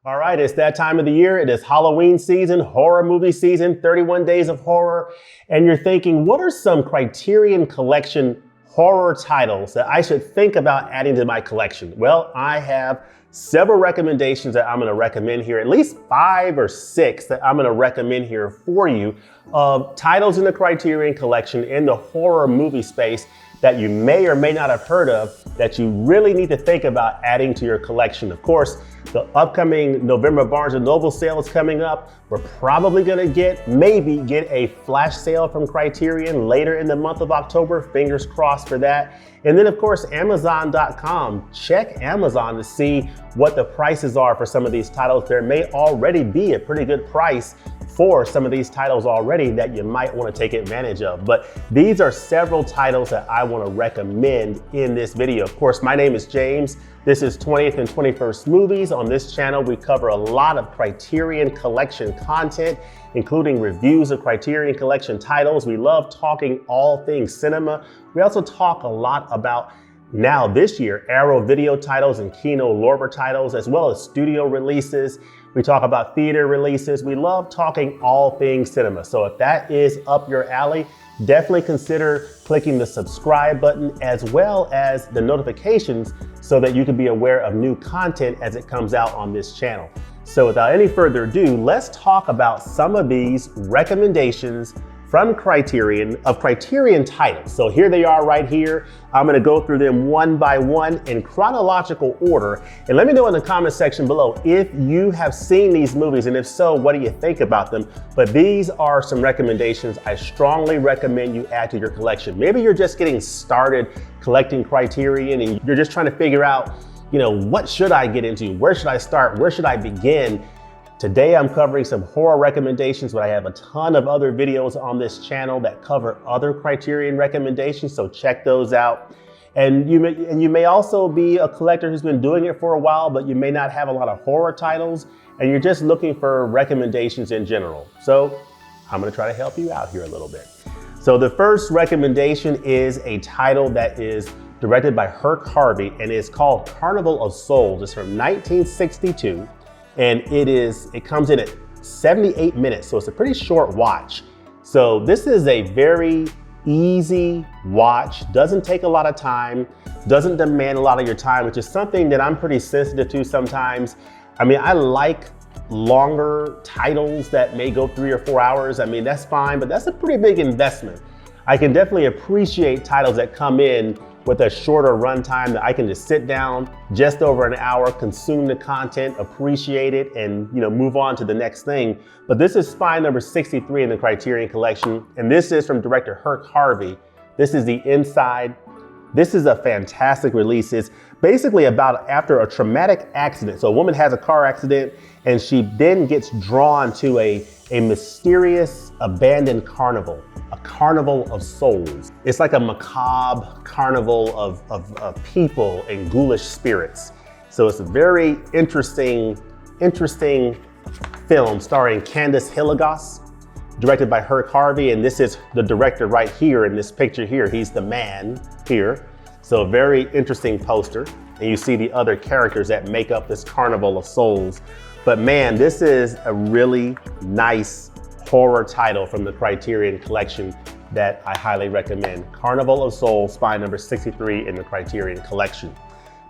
All right, it's that time of the year. It is Halloween season, horror movie season, 31 days of horror. And you're thinking, what are some Criterion Collection horror titles that I should think about adding to my collection? Well, I have several recommendations that I'm going to recommend here, at least 5 or 6 that I'm going to recommend here for you of titles in the Criterion Collection in the horror movie space that you may or may not have heard of that you really need to think about adding to your collection. Of course, the upcoming November Barnes & Noble sale is coming up. We're probably gonna maybe get a flash sale from Criterion later in the month of October. Fingers crossed for that. And then of course, Amazon.com. Check Amazon to see what the prices are for some of these titles. There may already be a pretty good price for some of these titles already that you might want to take advantage of. But these are several titles that I want to recommend in this video. Of course, my name is James. This is 20th and 21st Movies. On this channel, we cover a lot of Criterion Collection content, including reviews of Criterion Collection titles. We love talking all things cinema. We also talk a lot about now this year, Arrow Video titles and Kino Lorber titles, as well as studio releases. We talk about theater releases. We love talking all things cinema. So if that is up your alley, definitely consider clicking the subscribe button as well as the notifications so that you can be aware of new content as it comes out on this channel. So without any further ado, let's talk about some of these recommendations from Criterion of Criterion titles. So here they are right here. I'm gonna go through them one by one in chronological order. And let me know in the comment section below if you have seen these movies, and if so, what do you think about them? But these are some recommendations I strongly recommend you add to your collection. Maybe you're just getting started collecting Criterion and you're just trying to figure out, what should I get into? Where should I start? Where should I begin? Today I'm covering some horror recommendations, but I have a ton of other videos on this channel that cover other Criterion recommendations, so check those out. And you may also be a collector who's been doing it for a while, but you may not have a lot of horror titles, and you're just looking for recommendations in general. So I'm gonna try to help you out here a little bit. So the first recommendation is a title that is directed by Herc Harvey, and it's called Carnival of Souls. It's from 1962. And it comes in at 78 minutes, so it's a pretty short watch. So this is a very easy watch, doesn't take a lot of time, doesn't demand a lot of your time, which is something that I'm pretty sensitive to sometimes. I mean, I like longer titles that may go 3 or 4 hours. I mean, that's fine, but that's a pretty big investment. I can definitely appreciate titles that come in with a shorter runtime that I can just sit down just over an hour, consume the content, appreciate it, and move on to the next thing. But this is spine number 63 in the Criterion Collection, and this is from director Herc Harvey. This is the inside. This is a fantastic release. It's basically about after a traumatic accident. So a woman has a car accident and she then gets drawn to a mysterious abandoned carnival. A carnival of souls. It's like a macabre carnival of people and ghoulish spirits. So it's a very interesting film starring Candice Hilligoss, directed by Herc Harvey, and this is the director right here in this picture here. He's the man here. So a very interesting poster. And you see the other characters that make up this Carnival of Souls. But man, this is a really nice horror title from the Criterion Collection that I highly recommend. Carnival of Souls, spine number 63 in the Criterion Collection.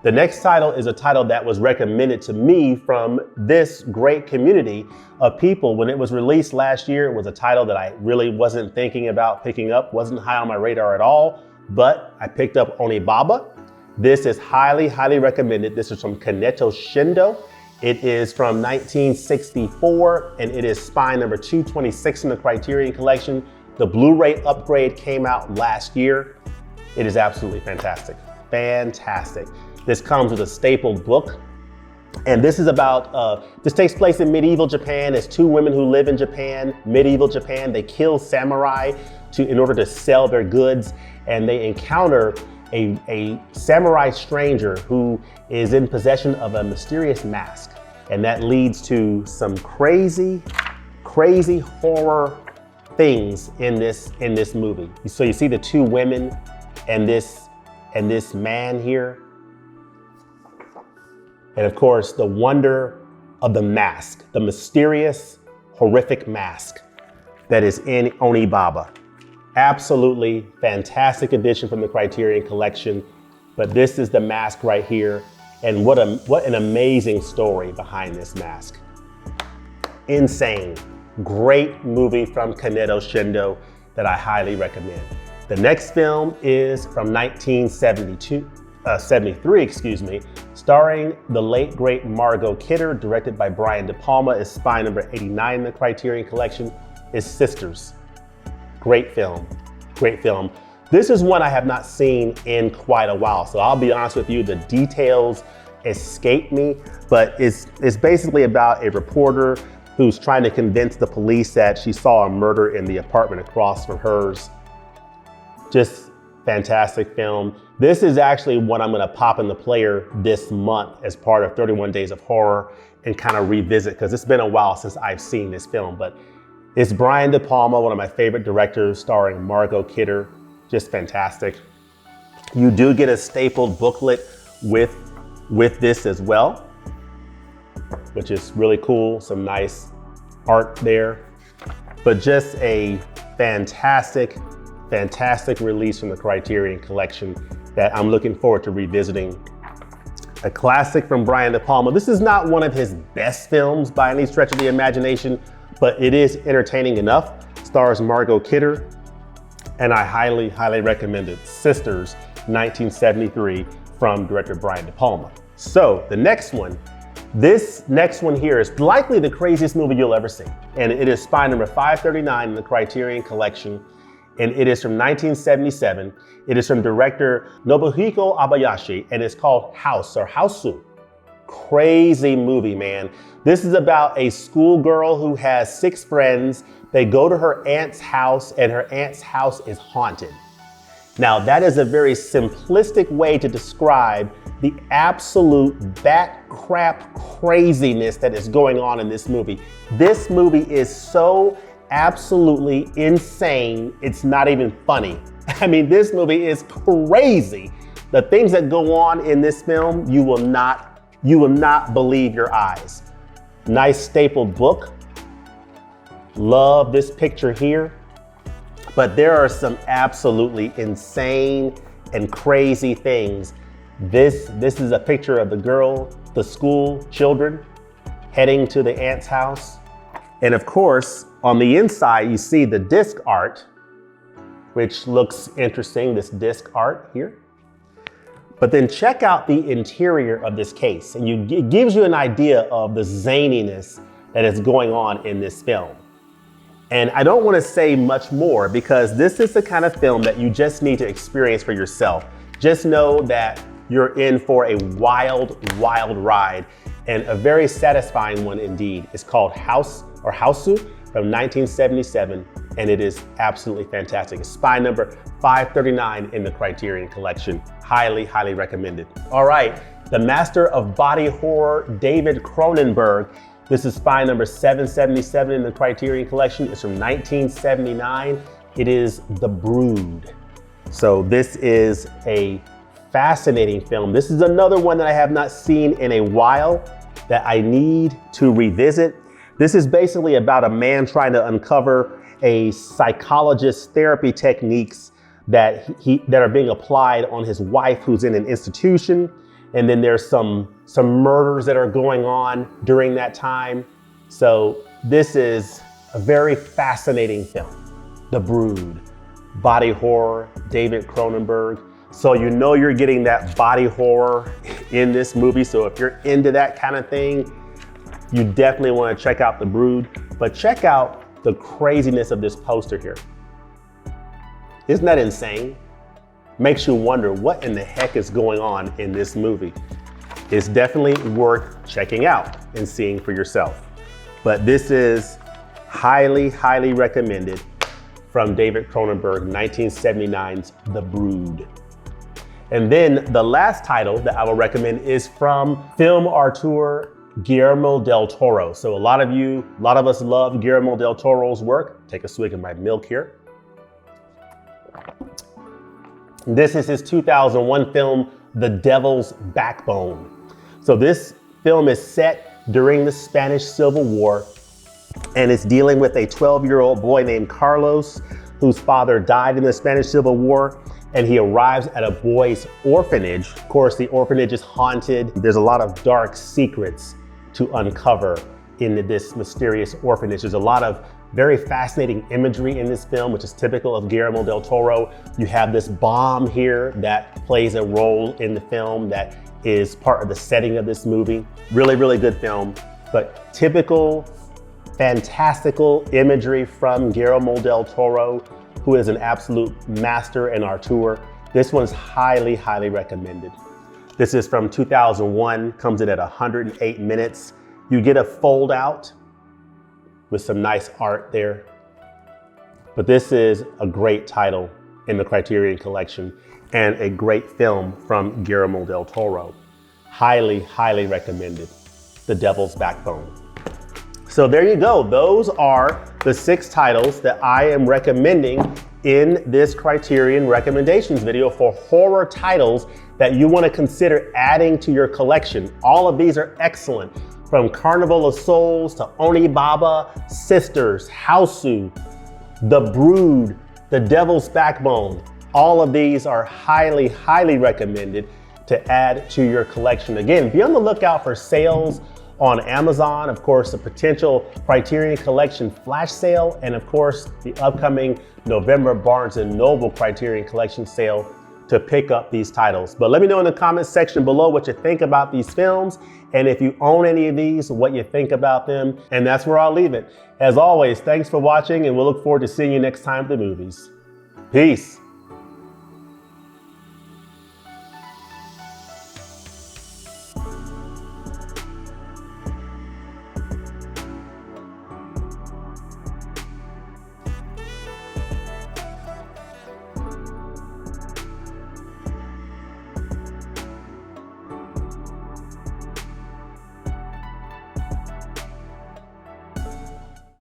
The next title is a title that was recommended to me from this great community of people. When it was released last year, it was a title that I really wasn't thinking about picking up, wasn't high on my radar at all, but I picked up Onibaba. This is highly, highly recommended. This is from Kaneto Shindo. It is from 1964, and it is spine number 226 in the Criterion Collection. The Blu-ray upgrade came out last year. It is absolutely fantastic. Fantastic. This comes with a stapled book. And this is about, this takes place in medieval Japan. It's 2 women who live in Japan, medieval Japan. They kill samurai in order to sell their goods. And they encounter a samurai stranger who is in possession of a mysterious mask. And that leads to some crazy horror things in this movie. So you see the 2 women and this man here. And of course, the wonder of the mask, the mysterious, horrific mask that is in Onibaba. Absolutely fantastic addition from the Criterion Collection. But this is the mask right here. And what an amazing story behind this mask. Insane. Great movie from Kaneto Shindo that I highly recommend. The next film is from 1973, starring the late great Margot Kidder, directed by Brian De Palma, is spine number 89 in the Criterion Collection, is Sisters. Great film, great film. This is one I have not seen in quite a while, so I'll be honest with you, the details escape me, but it's basically about a reporter who's trying to convince the police that she saw a murder in the apartment across from hers. Just fantastic film. This is actually what I'm gonna pop in the player this month as part of 31 Days of Horror and kind of revisit, because it's been a while since I've seen this film, but it's Brian De Palma, one of my favorite directors, starring Margot Kidder, just fantastic. You do get a stapled booklet with this as well, which is really cool, some nice art there, but just a fantastic release from the Criterion Collection that I'm looking forward to revisiting. A classic from Brian De Palma. This is not one of his best films by any stretch of the imagination, but it is entertaining enough. Stars Margot Kidder, and I highly recommend it. Sisters, 1973, from director Brian De Palma. So the next one, this next one here is likely the craziest movie you'll ever see. And it is spine number 539 in the Criterion Collection. And it is from 1977. It is from director Nobuhiko Abayashi, and it's called Houseu. Crazy movie, man. This is about a schoolgirl who has 6 friends. They go to her aunt's house, and her aunt's house is haunted. Now, that is a very simplistic way to describe the absolute bat crap craziness that is going on in this movie. This movie is so absolutely insane, it's not even funny. I mean, this movie is crazy. The things that go on in this film, you will not believe your eyes. Nice stapled book. Love this picture here. But there are some absolutely insane and crazy things. This is a picture of the school children heading to the aunt's house. And of course, on the inside, you see the disc art, which looks interesting, this disc art here. But then check out the interior of this case, and it gives you an idea of the zaniness that is going on in this film. And I don't want to say much more, because this is the kind of film that you just need to experience for yourself. Just know that you're in for a wild ride, and a very satisfying one indeed. It's called Houseu from 1977, and it is absolutely fantastic. It's spine number 539 in the Criterion Collection. Highly recommended. All right, the master of body horror, David Cronenberg. This is spine number 777 in the Criterion Collection. It's from 1979. It is The Brood. So this is a fascinating film. This is another one that I have not seen in a while that I need to revisit. This is basically about a man trying to uncover a psychologist's therapy techniques that are being applied on his wife who's in an institution. And then there's some murders that are going on during that time. So this is a very fascinating film. The Brood, body horror, David Cronenberg. So you know you're getting that body horror in this movie. So if you're into that kind of thing, you definitely want to check out The Brood. But check out the craziness of this poster here. Isn't that insane? Makes you wonder what in the heck is going on in this movie. It's definitely worth checking out and seeing for yourself. But this is highly recommended from David Cronenberg, 1979's The Brood. And then the last title that I will recommend is from film auteur Guillermo del Toro. So a lot of us love Guillermo del Toro's work. Take a swig of my milk here. This is his 2001 film, The Devil's Backbone. So this film is set during the Spanish Civil War, and it's dealing with a 12-year-old boy named Carlos, whose father died in the Spanish Civil War, and he arrives at a boys' orphanage. Of course, the orphanage is haunted. There's a lot of dark secrets to uncover in this mysterious orphanage. There's a lot of very fascinating imagery in this film, which is typical of Guillermo del Toro. You have this bomb here that plays a role in the film that is part of the setting of this movie. Really, really good film, but typical, fantastical imagery from Guillermo del Toro, who is an absolute master and auteur. This one's highly, highly recommended. This is from 2001, comes in at 108 minutes. You get a fold out with some nice art there. But this is a great title in the Criterion Collection and a great film from Guillermo del Toro. Highly, highly recommended. The Devil's Backbone. So there you go. Those are the 6 titles that I am recommending in this Criterion recommendations video for horror titles that you want to consider adding to your collection. All of these are excellent. From Carnival of Souls to Onibaba, Sisters, Houseu, The Brood, The Devil's Backbone. All of these are highly, highly recommended to add to your collection. Again, be on the lookout for sales on Amazon, of course, the potential Criterion Collection flash sale, and of course, the upcoming November Barnes & Noble Criterion Collection sale to pick up these titles. But let me know in the comments section below what you think about these films, and if you own any of these, what you think about them. And that's where I'll leave it. As always, thanks for watching, and we'll look forward to seeing you next time at the movies. Peace.